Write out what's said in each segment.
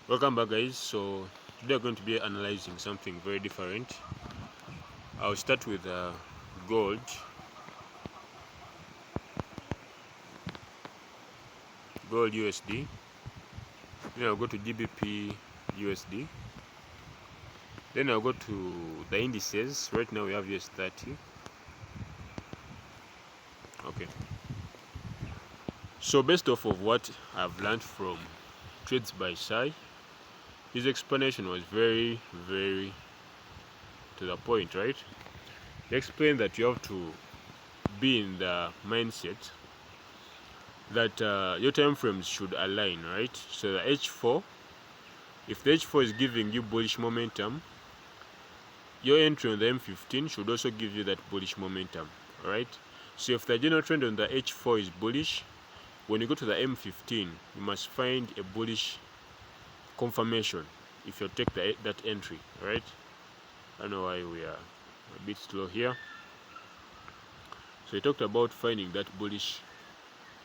Welcome back, guys. So today we're going to be analyzing something very different. I'll start with gold USD. Then I'll go to GBP USD. Then I'll go to the indices. Right now we have US30. Okay, so based off of what I've learned from Trades by Sai, his explanation was very to the point, right? He explained that you have to be in the mindset that your time frames should align, right? So the H4, if the H4 is giving you bullish momentum, your entry on the M15 should also give you that bullish momentum, right? So if the general trend on the H4 is bullish, when you go to the M15, you must find a bullish confirmation if you take that entry, right? I don't know why we are a bit slow here. So he talked about finding that bullish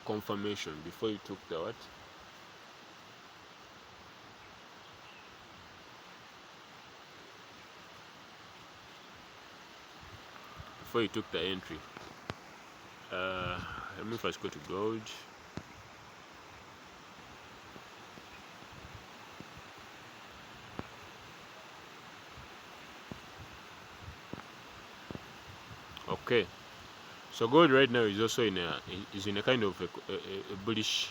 confirmation before you took the what? Before you took the entry. Let me first go to gold. Okay, so gold right now is also in a kind of a bullish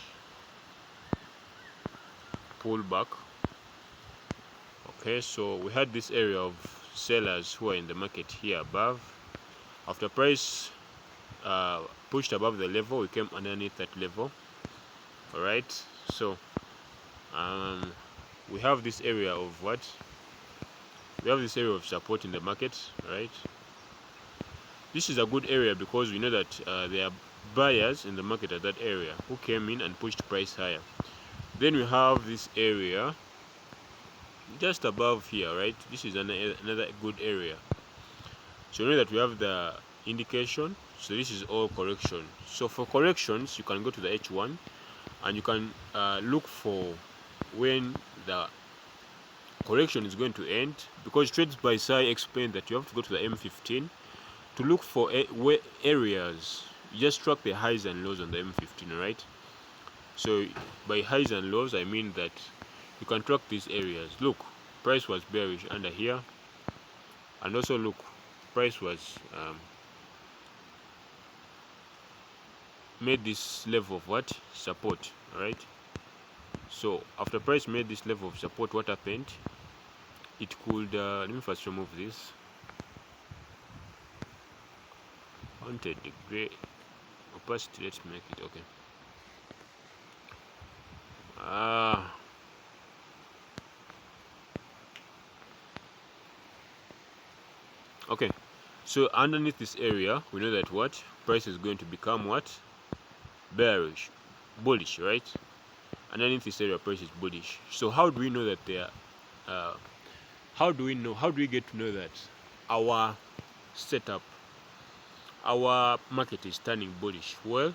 pullback. Okay, so we had this area of sellers who are in the market here above. After price pushed above the level, we came underneath that level. All right, so we have this area of what? We have this area of support in the market, right? This is a good area because we know that there are buyers in the market at that area who came in and pushed price higher. Then we have this area just above here, right? This is another good area. So you know that we have the indication. So this is all correction. So for corrections, you can go to the H1 and you can look for when the correction is going to end, because Trades by Sai explained that you have to go to the M15 to look for areas. You just track the highs and lows on the M15, right? So by highs and lows, I mean that you can track these areas. Look, price was bearish under here, and also look, price was made this level of what? Support, right? So after price made this level of support, what happened? It could let me first remove this. 100-degree opacity, let's make it okay. Okay, so underneath this area, we know that what? Price is going to become what? Bearish, bullish, right? Underneath this area, price is bullish. So how do we know that they are how do we get to know that our setup, our market is turning bullish? Well,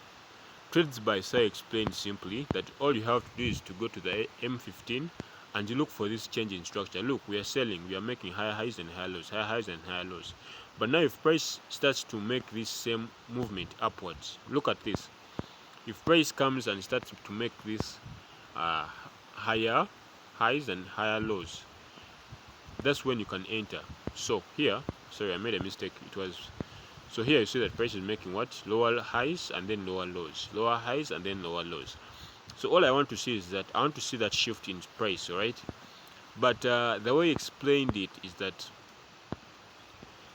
Trades by Sai explained simply that all you have to do is to go to the M15 and you look for this change in structure. Look, we are selling, we are making higher highs and higher lows, higher highs and higher lows. But now if price starts to make this same movement upwards, look at this. If price comes and starts to make this higher highs and higher lows, that's when you can enter. So here, sorry, I made a mistake. It was, so here you see that price is making what? Lower highs and then lower lows, lower highs and then lower lows. So all I want to see is that I want to see that shift in price, right? But the way he explained it is that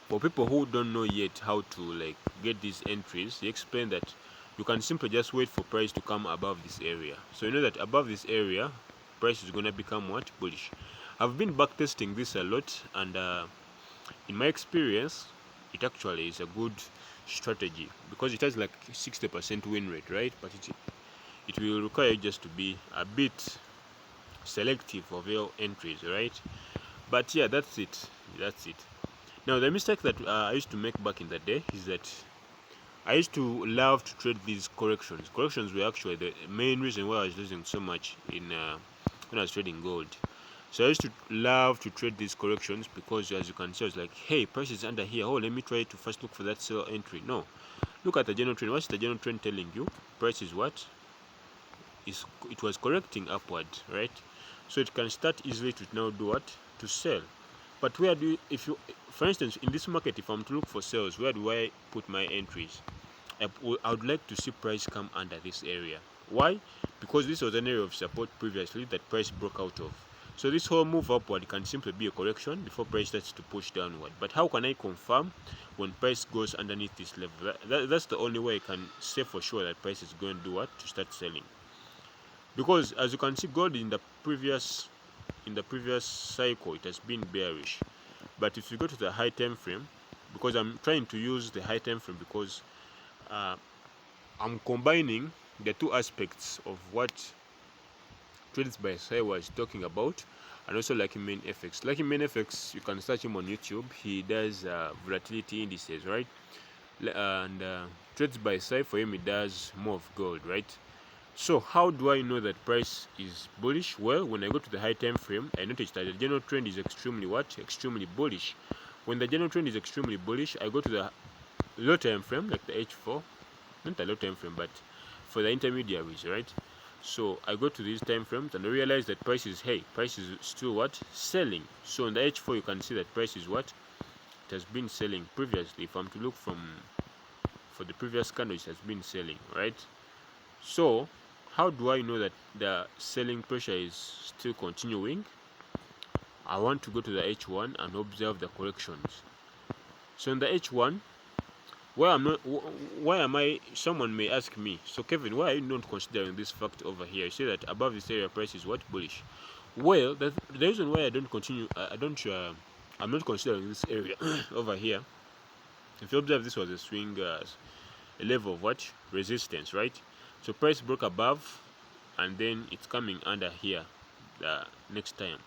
for people who don't know yet how to like get these entries, he explained that you can simply just wait for price to come above this area. So you know that above this area, price is going to become what? Bullish. I've been backtesting this a lot, and in my experience, it actually is a good strategy because it has like 60% win rate, right? But it will require you just to be a bit selective of your entries, right? But yeah, that's it. Now the mistake that I used to make back in the day is that I used to love to trade these corrections. Corrections were actually the main reason why I was losing so much in when I was trading gold. So I used to love to trade these corrections because, as you can see, I was like, hey, price is under here. Oh, let me try to first look for that sell entry. No, look at the general trend. What's the general trend telling you? Price is what? It was correcting upward, right? So it can start easily to now do what? To sell. But where do you, if you, for instance, in this market, if I'm to look for sales, where do I put my entries? I would like to see price come under this area. Why? Because this was an area of support previously that price broke out of. So this whole move upward can simply be a correction before price starts to push downward. But how can I confirm when price goes underneath this level? That's the only way I can say for sure that price is going to do what? To start selling. Because as you can see, gold in the previous cycle, it has been bearish. But if you go to the high time frame, because I'm trying to use the high time frame because I'm combining the two aspects of what Trades by Sai was talking about, and also Lucky Man FX. Lucky Man FX, you can search him on YouTube. He does volatility indices, right? And Trades by Sai, for him, he does more of gold, right? So how do I know that price is bullish? Well, when I go to the high time frame, I notice that the general trend is extremely bullish. When the general trend is extremely bullish, I go to the low time frame, like the H4, not the low time frame, but for the intermediaries, right? So I go to these time frames and I realize that price is still what? Selling. So on the H4 you can see that price is what? It has been selling previously. If I'm to look for the previous candle, it has been selling, right? So how do I know that the selling pressure is still continuing? I want to go to the H1 and observe the corrections. So in the H1, why am I, someone may ask me, so Kevin, why are you not considering this fact over here? You say that above this area price is what? Bullish. Well, the reason why I'm not considering this area over here, if you observe, this was a swing, a level of what? Resistance, right? So price broke above and then it's coming under here the next time.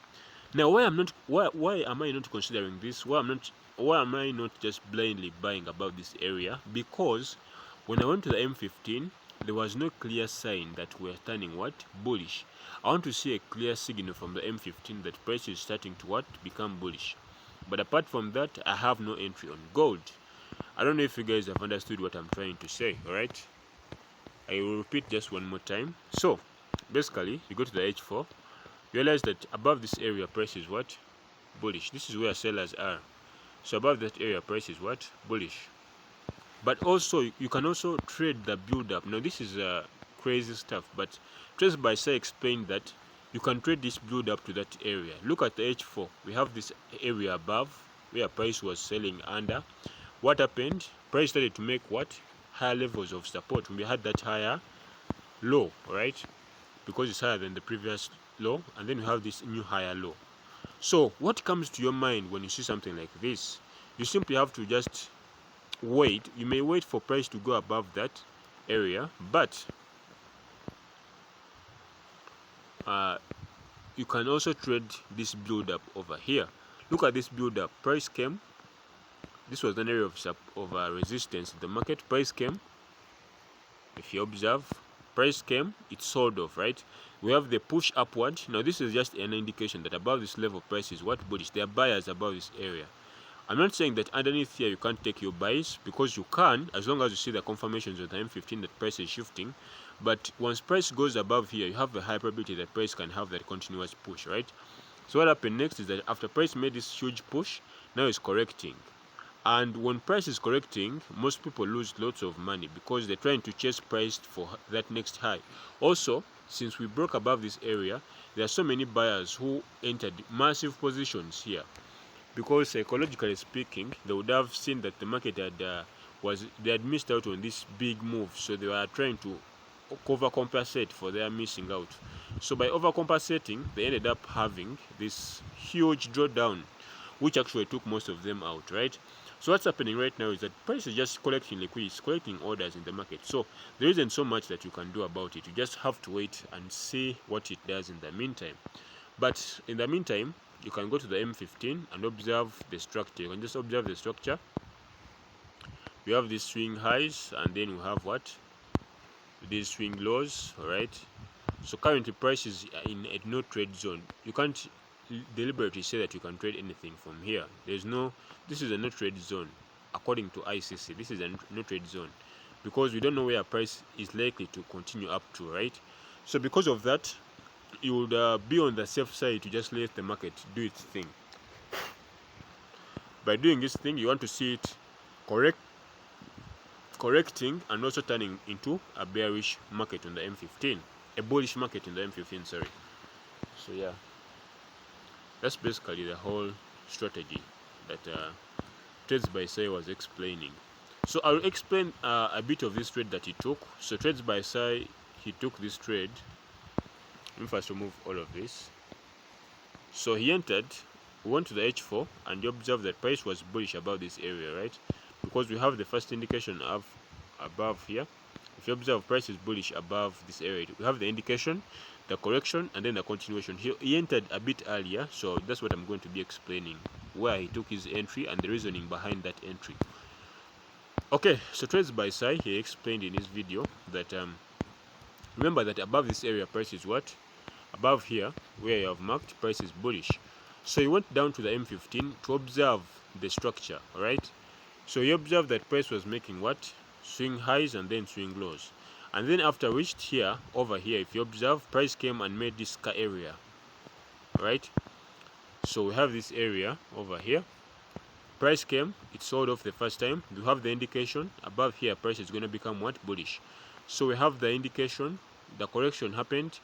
Now why am I not considering this? Why am I not just blindly buying above this area? Because when I went to the M15, there was no clear sign that we're turning what? Bullish. I want to see a clear signal from the M15 that price is starting to what? Become bullish. But apart from that, I have no entry on gold. I don't know if you guys have understood what I'm trying to say, alright? I will repeat just one more time. So basically, you go to the H4, realize that above this area price is what? Bullish. This is where sellers are. So above that area price is what? Bullish. But also you can also trade the build up. Now this is crazy stuff, but Trades by Sai explained that you can trade this build up to that area. Look at the H4. We have this area above where price was selling under. What happened? Price started to make what? Higher levels of support. We had that higher low, right? Because it's higher than the previous low, and then you have this new higher low. So what comes to your mind when you see something like this? You simply have to just wait. You may wait for price to go above that area, but you can also trade this build up over here. Look at this build up. Price came. This was an area of resistance in the market. Price came. If you observe, price came, it sold off, right? We have the push upward. Now this is just an indication that above this level price is what? Bullish. There are buyers above this area. I'm not saying that underneath here you can't take your buys, because you can, as long as you see the confirmations of the M15 that price is shifting. But once price goes above here, you have a high probability that price can have that continuous push, right? So what happened next is that after price made this huge push, now it's correcting. And when price is correcting, most people lose lots of money because they're trying to chase price for that next high. Also, since we broke above this area, there are so many buyers who entered massive positions here, because psychologically speaking, they would have seen that the market had missed out on this big move, so they were trying to overcompensate for their missing out. So by overcompensating, they ended up having this huge drawdown, which actually took most of them out, right? So what's happening right now is that price is just collecting liquidity, it's collecting orders in the market. So there isn't so much that you can do about it. You just have to wait and see what it does in the meantime. But in the meantime, you can go to the M15 and observe the structure. You can just observe the structure. We have these swing highs, and then we have what? These swing lows, alright? So currently price is in a no trade zone. You can't deliberately say that you can trade anything from here. There's no, this is a no trade zone according to ICC. This is a no trade zone because we don't know where price is likely to continue up to, right? So because of that, you would be on the safe side to just let the market do its thing. By doing this thing, you want to see it correcting and also turning into a bearish market on the M15, a bullish market in the M15, sorry. So yeah, that's basically the whole strategy that Trades by Sai was explaining. So I'll explain a bit of this trade that he took. So Trades by Sai, he took this trade. Let me first remove all of this. So he entered, went to the H4, and you observe that price was bullish above this area, right? Because we have the first indication of above here. If you observe, price is bullish above this area. We have the indication, the correction, and then the continuation. He entered a bit earlier, so that's what I'm going to be explaining, where he took his entry and the reasoning behind that entry. Okay, so Trades by Sai, he explained in his video that remember that above this area price is what? Above here, where you have marked, price is bullish. So he went down to the M15 to observe the structure, alright? So he observed that price was making what? Swing highs and then swing lows. And then after reached here, over here, if you observe, price came and made this area, right? So we have this area over here. Price came, it sold off the first time. You have the indication above here, price is going to become what? Bullish. So we have the indication, the correction happened,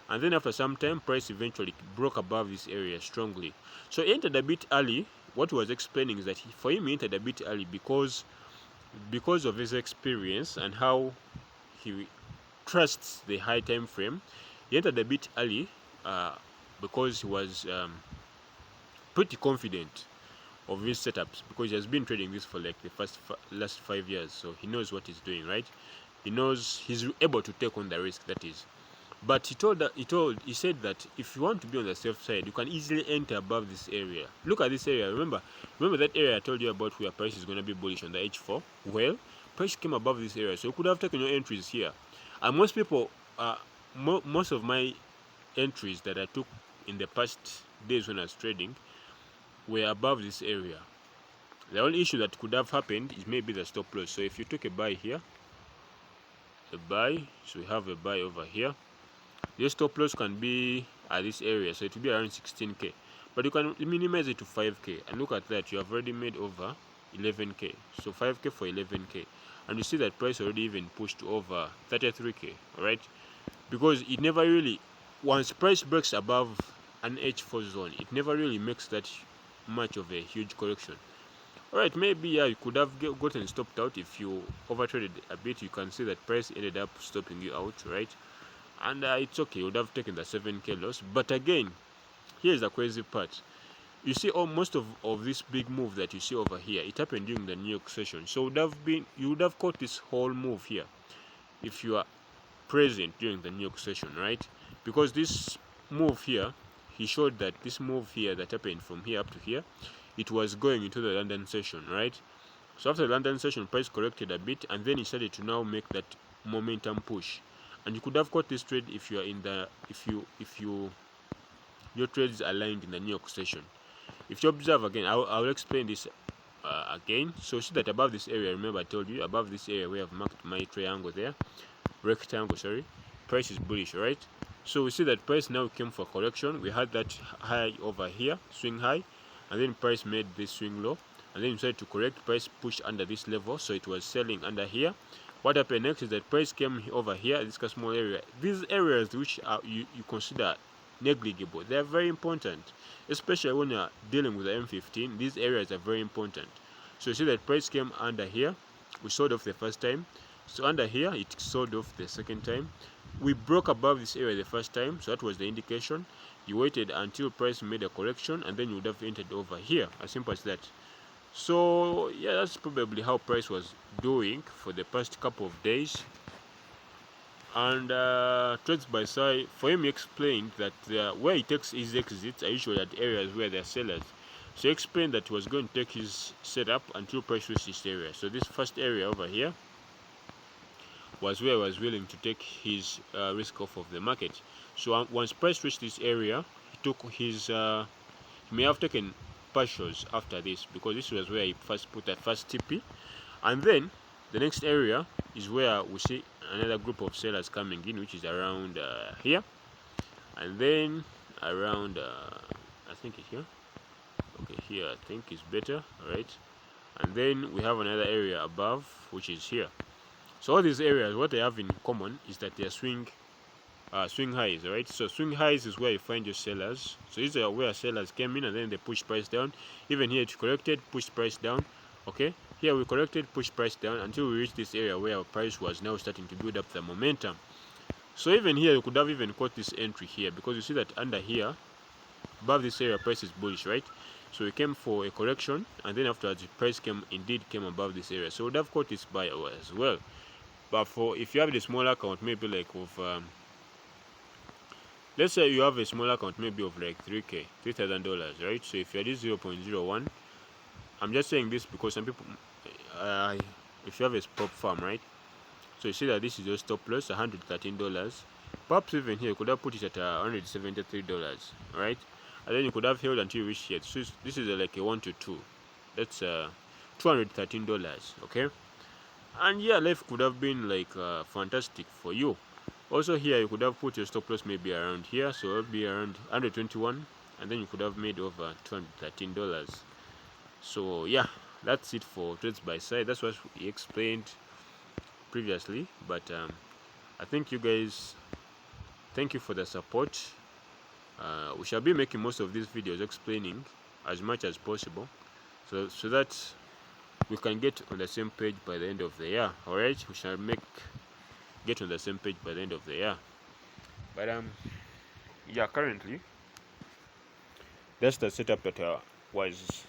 and then after some time, price eventually broke above this area strongly. So he entered a bit early. What he was explaining is that for him, he entered a bit early because of his experience and how he trusts the high time frame. He entered a bit early because he was pretty confident of his setups, because he has been trading this for like the last 5 years, so he knows what he's doing, right? He knows he's able to take on the risk, that is. But he said that if you want to be on the safe side, you can easily enter above this area. Look at this area. Remember that area I told you about where price is going to be bullish on the H4. Well, price came above this area, so you could have taken your entries here. And most people, most of my entries that I took in the past days when I was trading were above this area. The only issue that could have happened is maybe the stop loss. So if you took a buy here, a buy, so we have a buy over here. Your stop loss can be at this area, so it will be around 16k, but you can minimize it to 5k, and look at that, you have already made over 11k. So 5k for 11k, and you see that price already even pushed to over 33k, all right? Because it never really, once price breaks above an H4 zone, it never really makes that much of a huge correction. All right, maybe yeah, you could have gotten stopped out if you overtraded a bit. You can see that price ended up stopping you out, right? And it's okay, you would have taken the 7k loss. But again, here's the crazy part. You see, most of this big move that you see over here, it happened during the New York session. So you would have caught this whole move here if you are present during the New York session, right? Because this move here, he showed that this move here that happened from here up to here, it was going into the London session, right? So after the London session, price corrected a bit, and then he started to now make that momentum push. And you could have caught this trade if you are in the your trades aligned in the New York session. If you observe again, I'll explain this again. So see that above this area, remember I told you above this area we have marked my triangle there, rectangle, sorry, price is bullish, right? So we see that price now came for correction. We had that high over here, swing high, and then price made this swing low, and then decided to correct. Price pushed under this level, so it was selling under here. What happened next is that price came over here, this small area. These areas which you consider negligible, they are very important, especially when you are dealing with the M15. These areas are very important. So you see that price came under here, we sold off the first time. So under here it sold off the second time. We broke above this area the first time, so that was the indication. You waited until price made a correction, and then you would have entered over here, as simple as that. So yeah, that's probably how price was doing for the past couple of days. And Trades by Sai, for him, he explained that where he takes his exits are usually at areas where there are sellers. So he explained that he was going to take his setup until price reached this area. So this first area over here was where he was willing to take his risk off of the market. So once price reached this area, he took his he may have taken partials after this, because this was where he first put that first TP. And then the next area is where we see another group of sellers coming in, which is around here, and then around I think it's here. Okay, here I think is better. All right, and then we have another area above, which is here. So all these areas, what they have in common is that they are swing highs. All right, so swing highs is where you find your sellers. So these are where sellers came in and then they pushed price down. Even here it corrected, pushed price down. Okay, here we corrected, pushed price down until we reached this area where our price was now starting to build up the momentum. So even here you could have even caught this entry here, because you see that under here above this area price is bullish, right? So we came for a correction, and then afterwards the price came above this area, so we would have caught this buy as well. But for if you have the smaller account, maybe like of let's say you have a small account maybe of like $3,000, right? So if you're this 0.01, I'm just saying this because some people if you have a prop farm, right? So you see that this is your stop loss, $113. Perhaps even here you could have put it at $173, right? And then you could have held until you reach here. So this is like a 1 to 2. That's $213, okay? And yeah, life could have been like fantastic for you. Also here you could have put your stop loss maybe around here, so it'll be around 121, and then you could have made over $213. So yeah, that's it for trades by side. That's what we explained previously, but I think you guys, thank you for the support. We shall be making most of these videos explaining as much as possible, so that we can get on the same page by the end of the year. All right, we shall get on the same page by the end of the year. But yeah, currently that's the setup that was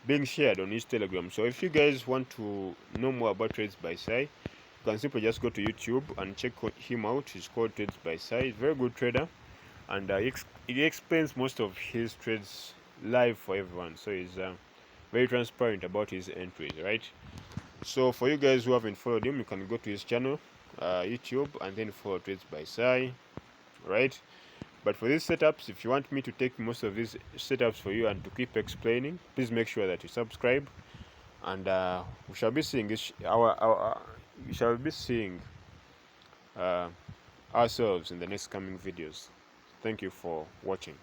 being shared on his Telegram. So if you guys want to know more about trades by Sai, you can simply just go to YouTube and check him out. He's called Trades by Sai. Very good trader, and he explains most of his trades live for everyone. So he's very transparent about his entries, right? So for you guys who haven't followed him, you can go to his channel, YouTube, and then follow Trades by Sai, right? But for these setups, if you want me to take most of these setups for you and to keep explaining, please make sure that you subscribe, and we shall be seeing this. We shall be seeing ourselves in the next coming videos. Thank you for watching.